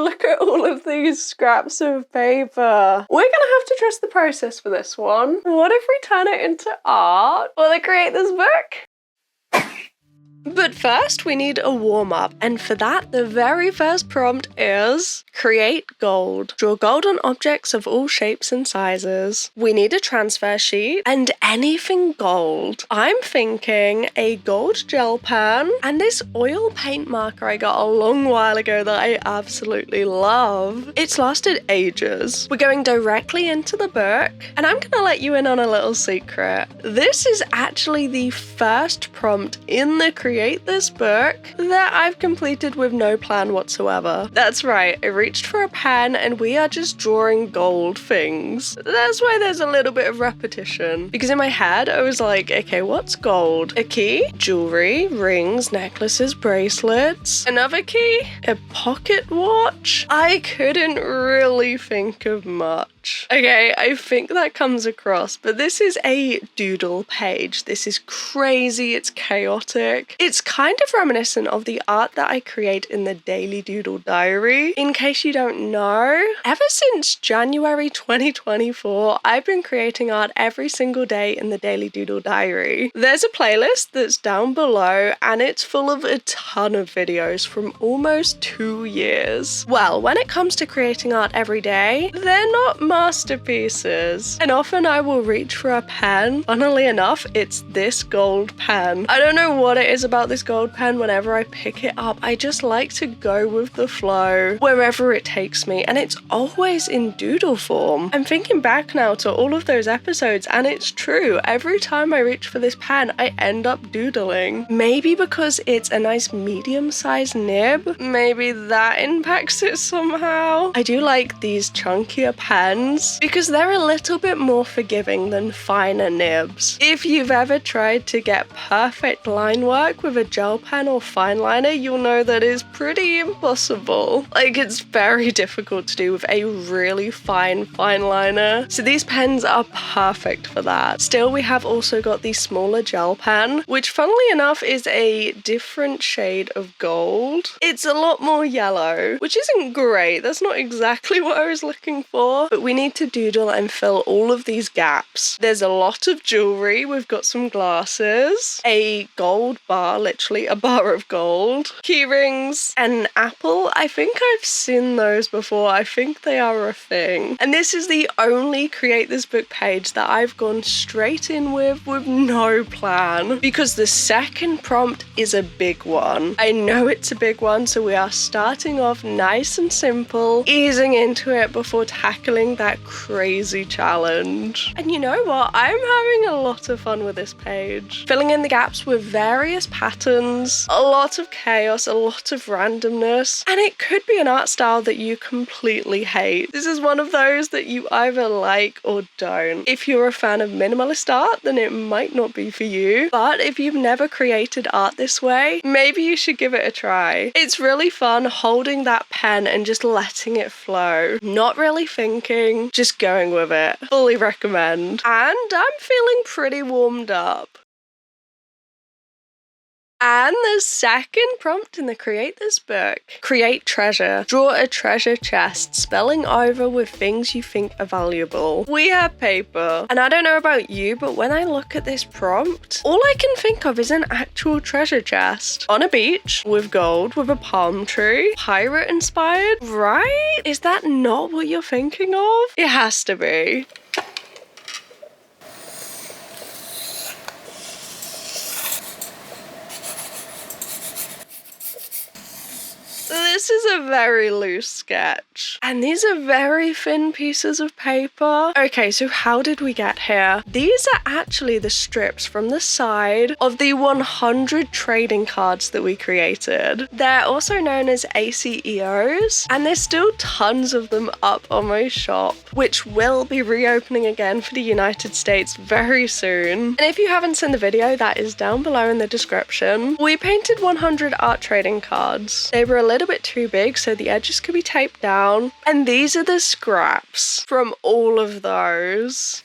look at all of these scraps of paper. We're gonna have to trust the process for this one. What if we turn it into art? Will it create this book? But first, we need a warm-up, and for that, the very first prompt is create gold. Draw gold on objects of all shapes and sizes. We need a transfer sheet and anything gold. I'm thinking a gold gel pen and this oil paint marker I got a long while ago that I absolutely love. It's lasted ages. We're going directly into the book, and I'm gonna let you in on a little secret. This is actually the first prompt in the Create This book that I've completed with no plan whatsoever. That's right, I reached for a pen and we are just drawing gold things. That's why there's a little bit of repetition. Because in my head, I was like, okay, what's gold? A key, jewelry, rings, necklaces, bracelets, another key, a pocket watch. I couldn't really think of much. Okay, I think that comes across, but this is a doodle page. This is crazy, it's chaotic. It's kind of reminiscent of the art that I create in the Daily Doodle Diary. In case you don't know, ever since January 2024, I've been creating art every single day in the Daily Doodle Diary. There's a playlist that's down below and it's full of a ton of videos from almost 2 years. Well, when it comes to creating art every day, they're not masterpieces. And often I will reach for a pen. Funnily enough, it's this gold pen. I don't know what it is about this gold pen. Whenever I pick it up, I just like to go with the flow wherever it takes me, and it's always in doodle form. I'm thinking back now to all of those episodes and it's true. Every time I reach for this pen, I end up doodling. Maybe because it's a nice medium-sized nib. Maybe that impacts it somehow. I do like these chunkier pens because they're a little bit more forgiving than finer nibs. If you've ever tried to get perfect line work with a gel pen or fine liner, you'll know that is pretty impossible. Like, it's very difficult to do with a really fine liner. So these pens are perfect for that. Still, we have also got the smaller gel pen, which funnily enough is a different shade of gold. It's a lot more yellow, which isn't great. That's not exactly what I was looking for, but we need to doodle and fill all of these gaps. There's a lot of jewelry. We've got some glasses, a gold bar, literally a bar of gold, key rings, and an apple. I think I've seen those before. I think they are a thing. And this is the only Create This book page that I've gone straight in with no plan, because the second prompt is a big one. I know it's a big one, so we are starting off nice and simple, easing into it before tackling that crazy challenge. And you know what? I'm having a lot of fun with this page. Filling in the gaps with various patterns, a lot of chaos, a lot of randomness, and it could be an art style that you completely hate. This is one of those that you either like or don't. If you're a fan of minimalist art, then it might not be for you, but if you've never created art this way, maybe you should give it a try. It's really fun holding that pen and just letting it flow. Not really thinking, just going with it. Fully recommend. And I'm feeling pretty warmed up. And the second prompt in the Create This book, create treasure. Draw a treasure chest, spelling over with things you think are valuable. We have paper. And I don't know about you, but when I look at this prompt, all I can think of is an actual treasure chest. On a beach, with gold, with a palm tree, pirate inspired, right? Is that not what you're thinking of? It has to be. This is a very loose sketch, and these are very thin pieces of paper. Okay, so how did we get here? These are actually the strips from the side of the 100 trading cards that we created. They're also known as ACEOs, and there's still tons of them up on my shop, which will be reopening again for the United States very soon. And if you haven't seen the video, that is down below in the description. We painted 100 art trading cards. They were a little bit too big, so the edges could be taped down. And these are the scraps from all of those.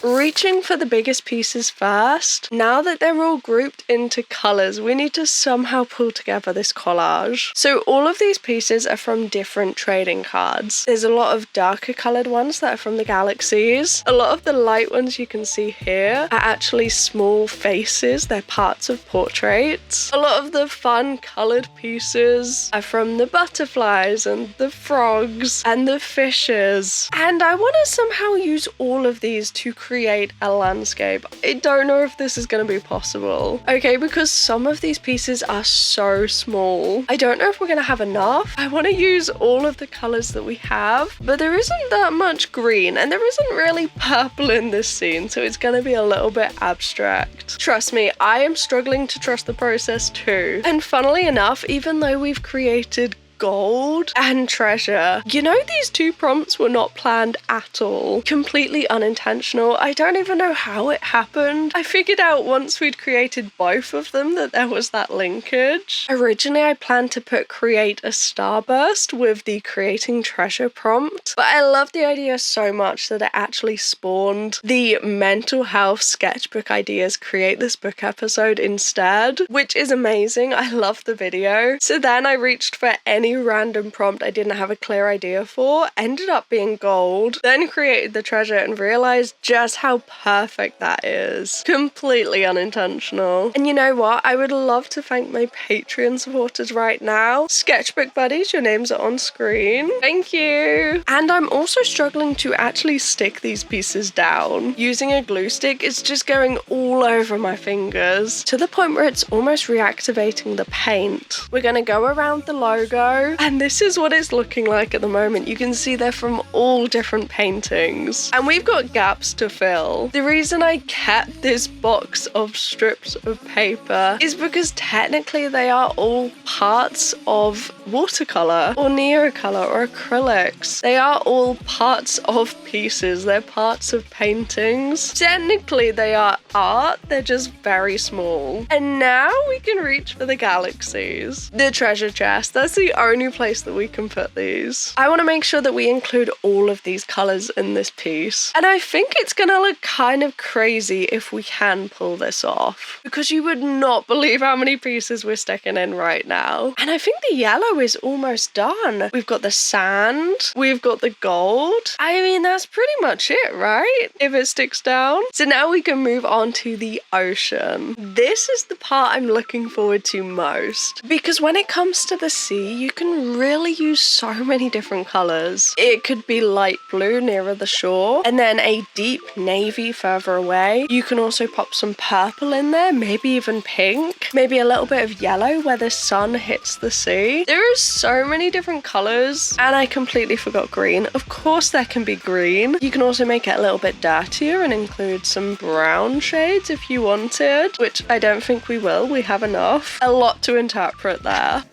Reaching for the biggest pieces first. Now that they're all grouped into colours, we need to somehow pull together this collage. So all of these pieces are from different trading cards. There's a lot of darker coloured ones that are from the galaxies. A lot of the light ones you can see here are actually small faces. They're parts of portraits. A lot of the fun coloured pieces are from the butterflies and the frogs and the fishes. And I want to somehow use all of these to create a landscape. I don't know if this is going to be possible. Okay, because some of these pieces are so small. I don't know if we're going to have enough. I want to use all of the colours that we have, but there isn't that much green and there isn't really purple in this scene, so it's going to be a little bit abstract. Trust me, I am struggling to trust the process too. And funnily enough, even though we've created gold and treasure, you know, these two prompts were not planned at all. Completely unintentional. I don't even know how it happened. I figured out once we'd created both of them that there was that linkage. Originally, I planned to put create a starburst with the creating treasure prompt, but I love the idea so much that it actually spawned the mental health sketchbook ideas create this book episode instead, which is amazing. I love the video. So then I reached for any random prompt I didn't have a clear idea for, ended up being gold, then created the treasure and realized just how perfect that is. Completely unintentional. And you know what? I would love to thank my Patreon supporters right now. Sketchbook buddies, your names are on screen. Thank you. And I'm also struggling to actually stick these pieces down. Using a glue stick is just going all over my fingers to the point where it's almost reactivating the paint. We're gonna go around the logo, and this is what it's looking like at the moment. You can see they're from all different paintings and we've got gaps to fill. The reason I kept this box of strips of paper is because technically they are all parts of watercolor or neocolor or acrylics. They are all parts of pieces. They're parts of paintings. Technically they are art, they're just very small. And now we can reach for the galaxies. The treasure chest, that's the only place that we can put these. I want to make sure that we include all of these colors in this piece. And I think it's gonna look kind of crazy if we can pull this off, because you would not believe how many pieces we're sticking in right now. And I think the yellow is almost done. We've got the sand, we've got the gold. I mean, that's pretty much it, right? If it sticks down. So now we can move on to the ocean. This is the part I'm looking forward to most, because when it comes to the sea, you can really use so many different colors. It could be light blue nearer the shore and then a deep navy further away. You can also pop some purple in there, maybe even pink, maybe a little bit of yellow where the sun hits the sea. There are so many different colors, and I completely forgot green. Of course there can be green. You can also make it a little bit dirtier and include some brown shades if you wanted, which I don't think we will. We have enough. A lot to interpret there.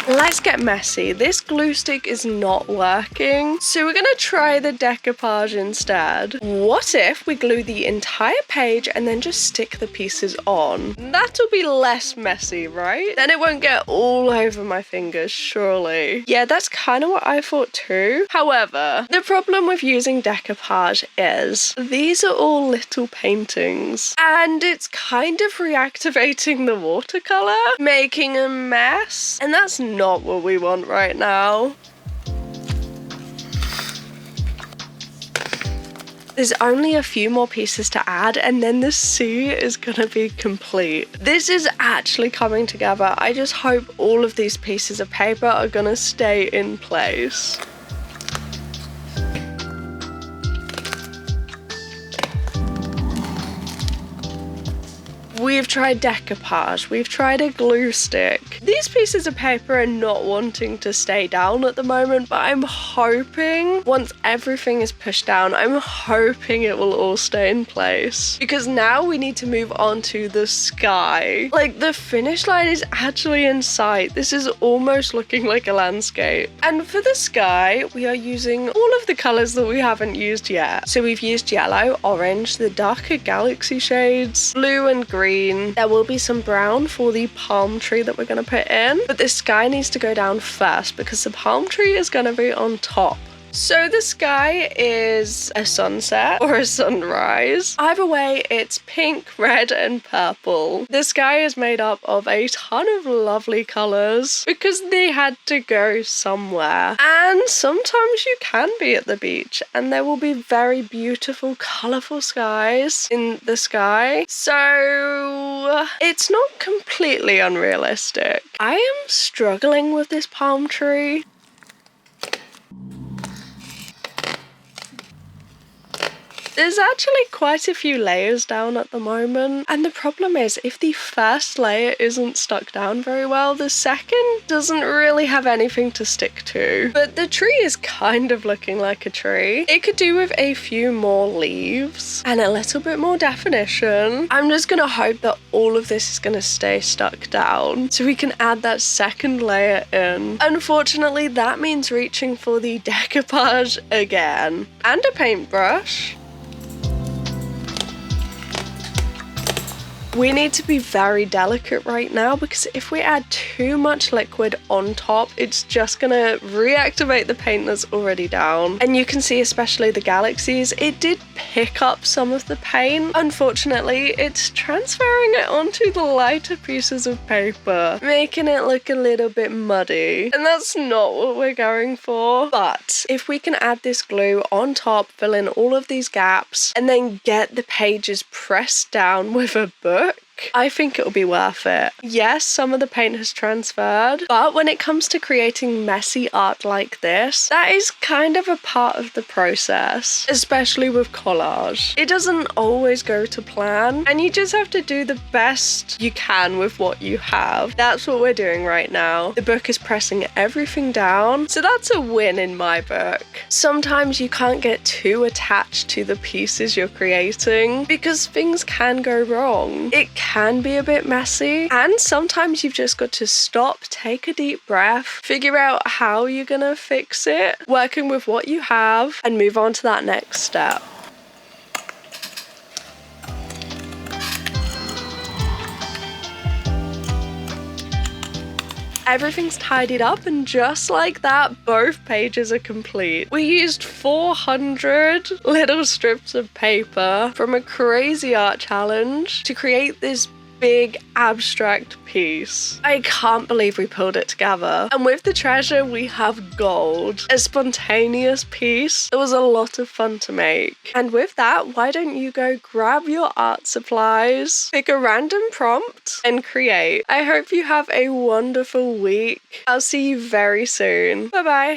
Let's get messy. This glue stick is not working, so we're gonna try the decoupage instead. What if we glue the entire page and then just stick the pieces on? That'll be less messy, right? Then it won't get all over my fingers, surely. Yeah, that's kind of what I thought too. However, the problem with using decoupage is these are all little paintings, and it's kind of reactivating the watercolor, making a mess, and that's not what we want right now. There's only a few more pieces to add and then the sea is gonna be complete. This is actually coming together. I just hope all of these pieces of paper are gonna stay in place. We've tried decoupage, we've tried a glue stick. These pieces of paper are not wanting to stay down at the moment, but I'm hoping once everything is pushed down, I'm hoping it will all stay in place. Because now we need to move on to the sky. Like, the finish line is actually in sight. This is almost looking like a landscape. And for the sky, we are using all of the colors that we haven't used yet. So we've used yellow, orange, the darker galaxy shades, blue and green, green. There will be some brown for the palm tree that we're going to put in, but this sky needs to go down first because the palm tree is going to be on top. So the sky is a sunset or a sunrise. Either way, it's pink, red, and purple. The sky is made up of a ton of lovely colours because they had to go somewhere. And sometimes you can be at the beach and there will be very beautiful, colourful skies in the sky. So it's not completely unrealistic. I am struggling with this palm tree. There's actually quite a few layers down at the moment, and the problem is if the first layer isn't stuck down very well, the second doesn't really have anything to stick to. But the tree is kind of looking like a tree. It could do with a few more leaves and a little bit more definition. I'm just gonna hope that all of this is gonna stay stuck down so we can add that second layer in. Unfortunately, that means reaching for the decoupage again and a paintbrush. We need to be very delicate right now because if we add too much liquid on top, it's just gonna reactivate the paint that's already down. And you can see, especially the galaxies, it did pick up some of the paint. Unfortunately, it's transferring it onto the lighter pieces of paper, making it look a little bit muddy. And that's not what we're going for. But if we can add this glue on top, fill in all of these gaps, and then get the pages pressed down with a book, I think it'll be worth it. Yes, some of the paint has transferred, but when it comes to creating messy art like this, that is kind of a part of the process, especially with collage. It doesn't always go to plan, and you just have to do the best you can with what you have. That's what we're doing right now. The book is pressing everything down, so that's a win in my book. Sometimes you can't get too attached to the pieces you're creating because things can go wrong. It can be a bit messy, and sometimes you've just got to stop, take a deep breath, figure out how you're gonna fix it, working with what you have, and move on to that next step. Everything's tidied up, and just like that, both pages are complete. We used 400 little strips of paper from a crazy art challenge to create this big abstract piece. I can't believe we pulled it together. And with the treasure, we have gold, a spontaneous piece that was a lot of fun to make. And with that, why don't you go grab your art supplies, pick a random prompt, and create. I hope you have a wonderful week. I'll see you very soon. Bye bye.